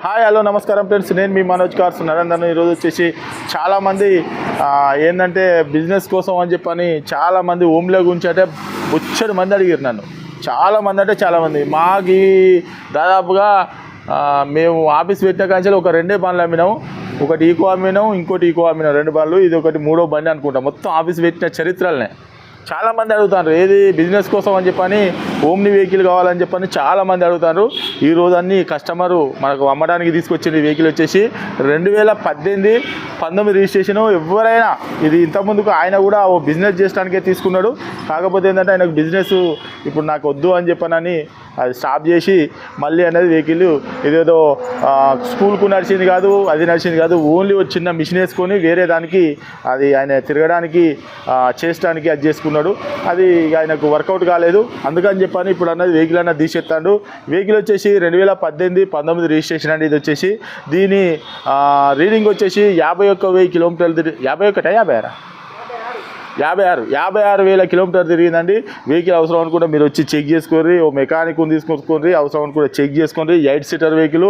Hi hello నమస్కారం friends, నేను మీ Manoj cars నరేందర్ను. ఈరోజు వచ్చేసి చాలామంది ఏంటంటే బిజినెస్ కోసం అని చెప్పని చాలామంది హోమ్లే గురించి అంటే బొచ్చడి మంది అడిగారు నన్ను. చాలామంది అంటే చాలామంది మాకు దాదాపుగా మేము ఆఫీస్ పెట్టిన కాంచెలు ఒక రెండే బండ్లు అమ్మినాము. ఒకటి ఈకో అమ్మినాం, ఇంకోటి ఈకో అమ్మినాం, 2 బండ్లు. ఇది ఒకటి 3వ బండి అనుకుంటా. మొత్తం ఆఫీస్ పెట్టిన చరిత్రలనే చాలామంది అడుగుతారు, ఏది బిజినెస్ కోసం అని చెప్పని ఓమ్ని వెహికల్ కావాలని చెప్పని చాలామంది అడుగుతారు. ఈరోజు అన్ని కస్టమరు మనకు అమ్మడానికి తీసుకొచ్చిన వెహికల్ వచ్చేసి 2018-19 రిజిస్ట్రేషను. ఎవరైనా ఇది ఇంతకుముందుకు ఆయన కూడా ఓ బిజినెస్ చేయడానికే తీసుకున్నాడు. కాకపోతే ఏంటంటే ఆయనకు బిజినెస్ ఇప్పుడు నాకు వద్దు అని చెప్పనని అది స్టాప్ చేసి మళ్ళీ అనేది వెహికల్ ఇదేదో స్కూల్కు నడిచింది కాదు, అది నడిచింది కాదు, ఓన్లీ ఒక చిన్న మిషన్ వేసుకొని వేరే దానికి అది ఆయన తిరగడానికి చేసడానికి అది చేసుకున్నాడు. అది ఆయనకు వర్కౌట్ కాలేదు. అందుకని చెప్పని ఇప్పుడు అన్నది వెహికల్ అన్నది తీసేస్తాడు. వెహికల్ వచ్చేసి 2018-19 రిజిస్ట్రేషన్ అండి. ఇది వచ్చేసి దీని రీడింగ్ వచ్చేసి 51,000 కిలోమీటర్లు. 56,000 కిలోమీటర్లు తిరిగిందండి. వెహికల్ అవసరం అనుకుంటే మీరు వచ్చి చెక్ చేసుకోండి. ఓ మెకానిక్ని తీసుకొచ్చుకోండి. అవసరం అనుకుంటే చెక్ చేసుకోండి. 8 సీటర్ వెహికల్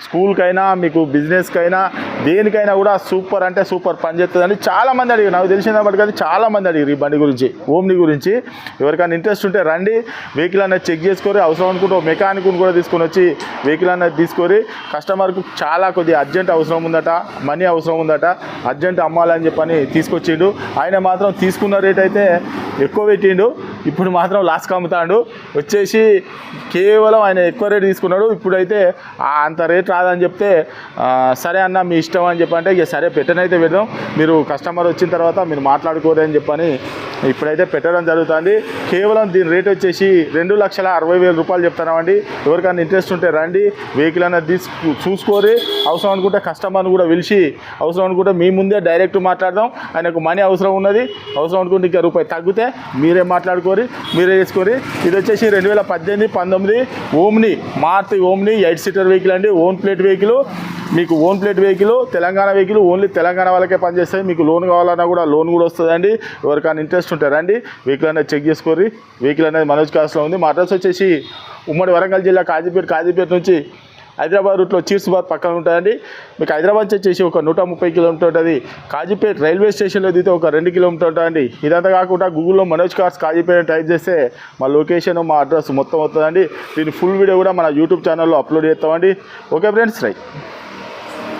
స్కూల్కైనా మీకు బిజినెస్కైనా దేనికైనా కూడా సూపర్ అంటే సూపర్ పనిచేస్తుందండి. చాలామంది అడిగారు, నాకు తెలిసిన బట్టి కానీ చాలామంది అడిగారు ఈ బండి గురించి, ఓమ్ని గురించి. ఎవరికైనా ఇంట్రెస్ట్ ఉంటే రండి, వెహికల్ అనేది చెక్ చేసుకోరి. అవసరం అనుకుంటే మెకానిక్ని కూడా తీసుకొని వచ్చి వెహికల్ అనేది తీసుకొని కస్టమర్కు చాలా కొద్దిగా అర్జెంట్ అవసరం ఉందట, మనీ అవసరం ఉందట, అర్జెంట్ అమ్మాలని చెప్పని తీసుకొచ్చిండు. ఆయన మాత్రం తీసుకున్న రేట్ అయితే ఎక్కువ పెట్టిండు. ఇప్పుడు మాత్రం లాస్కి అమ్ముతాడు. వచ్చేసి కేవలం ఆయన ఎక్కువ రేట్ తీసుకున్నాడు. ఇప్పుడైతే అంత రేట్ రాదని చెప్తే సరే అన్న మీ ఇష్టం అని చెప్పంటే ఇక సరే పెట్టనైతే పెడదాం, మీరు కస్టమర్ వచ్చిన తర్వాత మీరు మాట్లాడుకోరు అని చెప్పని ఇప్పుడైతే పెట్టడం జరుగుతుంది. కేవలం దీని రేట్ వచ్చేసి 2,60,000 రూపాయలు చెప్తున్నామండి. ఎవరికైనా ఇంట్రెస్ట్ ఉంటే రండి, వెహికల్ అనేది చూసుకోరి. అవసరం అనుకుంటే కస్టమర్ని కూడా పిలిచి అవసరం అనుకుంటే మీ ముందే డైరెక్ట్ మాట్లాడదాం. ఆయనకు మనీ అవసరం ఉన్నది, అవసరం అనుకుంటే ఇంకా రూపాయి తగ్గితే మీరే మాట్లాడుకోరి, మీరే చేసుకోరి. ఇది వచ్చేసి 2018-19 Omni Maruti Omni 8 seater vehicle అండి. ఓన్ ప్లేట్ వెహికల్, మీకు own plate vehicle, Telangana vehicle. Only Telangana వాళ్ళకే పనిచేస్తుంది. మీకు లోన్ కావాలన్నా కూడా లోన్ కూడా వస్తుందండి. ఎవరికైనా ఇంట్రెస్ట్ ఉంటే రండి, వెహికల్ అనేది చెక్ చేసుకోరి. వెహికల్ అనేది మనోజ్ కార్స్లో ఉంది. మా అడ్రస్ వచ్చేసి ఉమ్మడి వరంగల్ జిల్లా కాజీపేట నుంచి హైదరాబాద్ రూట్లో చీర్స్బాద్ పక్కన ఉంటుందండి. మీకు హైదరాబాద్ వచ్చేసి ఒక 130 కిలోమీటర్ ఉంటుంది. కాజీపేట రైల్వే స్టేషన్లో దిగితే ఒక 2 కిలోమీటర్ ఉంటుందండి. ఇదంతా కాకుండా గూగుల్లో మనోజ్ కార్స్ కాజీపేట టైప్ చేస్తే మా లొకేషన్, మా అడ్రస్ మొత్తం వస్తుందండి. దీని ఫుల్ వీడియో కూడా మన యూట్యూబ్ ఛానల్లో అప్లోడ్ చేస్తామండి. Okay friends, right.